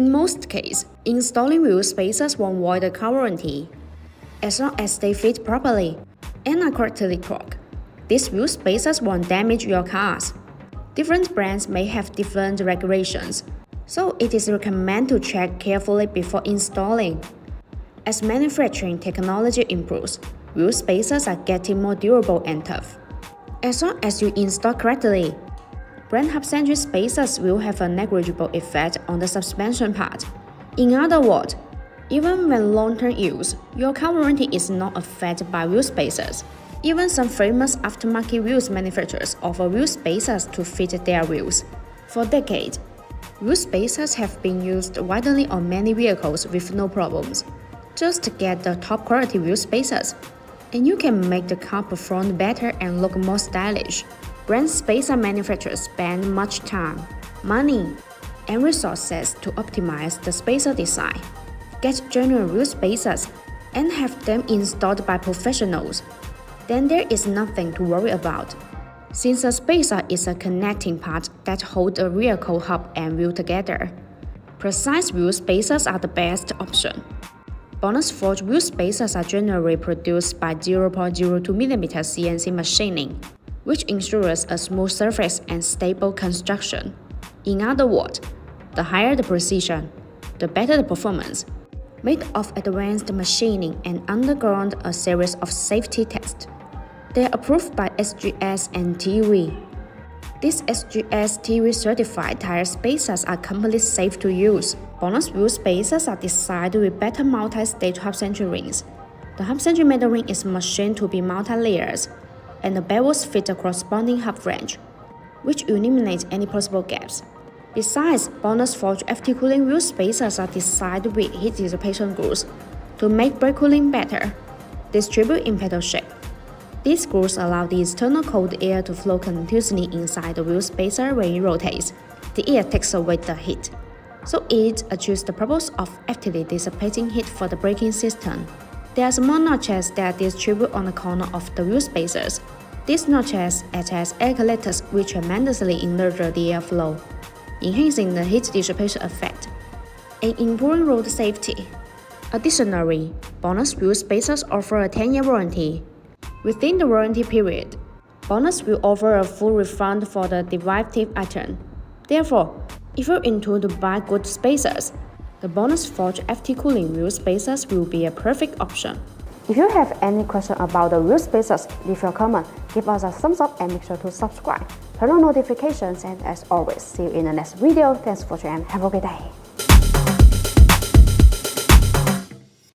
In most cases, installing wheel spacers won't void the car warranty, as long as they fit properly and are correctly torqued. These wheel spacers won't damage your cars. Different brands may have different regulations, so it is recommended to check carefully before installing. As manufacturing technology improves, wheel spacers are getting more durable and tough. As long as you install correctly, brand half-century spacers will have a negligible effect on the suspension part. In other words, even when long-term use, your car warranty is not affected by wheel spacers. Even some famous aftermarket wheels manufacturers offer wheel spacers to fit their wheels. For decades, wheel spacers have been used widely on many vehicles with no problems. Just get the top quality wheel spacers, and you can make the car perform better and look more stylish. Brand spacer manufacturers spend much time, money, and resources to optimize the spacer design. Get genuine wheel spacers and have them installed by professionals. Then there is nothing to worry about, since a spacer is a connecting part that holds a vehicle hub and wheel together. Precise wheel spacers are the best option. BONOSS forged wheel spacers are generally produced by 0.02 mm CNC machining, which ensures a smooth surface and stable construction. In other words, the higher the precision, the better the performance. Made of advanced machining and undergone a series of safety tests. They are approved by SGS and TUV. These SGS TUV certified tire spacers are completely safe to use. BONOSS wheel spacers are designed with better multi-stage half-century rings. The half-century middle ring is machined to be multi-layers, and the bevels fit a corresponding hub range, which eliminates any possible gaps. Besides, BONOSS forged FT cooling wheel spacers are designed with heat dissipation grooves to make brake cooling better, distribute in pedal shape. These grooves allow the external cold air to flow continuously inside the wheel spacer when it rotates. The air takes away the heat, so it achieves the purpose of actively dissipating heat for the braking system. There are small notches that distribute on the corner of the wheel spacers. These notches act as air collectors which tremendously enlarge the airflow, enhancing the heat dissipation effect and improving road safety. Additionally, BONOSS wheel spacers offer a 10-year warranty. Within the warranty period, BONOSS will offer a full refund for the defective item. Therefore, if you're into to buy good spacers, the BONOSS forged FT cooling wheel spacers will be a perfect option. If you have any question about the wheel spacers, leave your comment, give us a thumbs up and make sure to subscribe. Turn on notifications, and as always, see you in the next video. Thanks for watching and have a great day.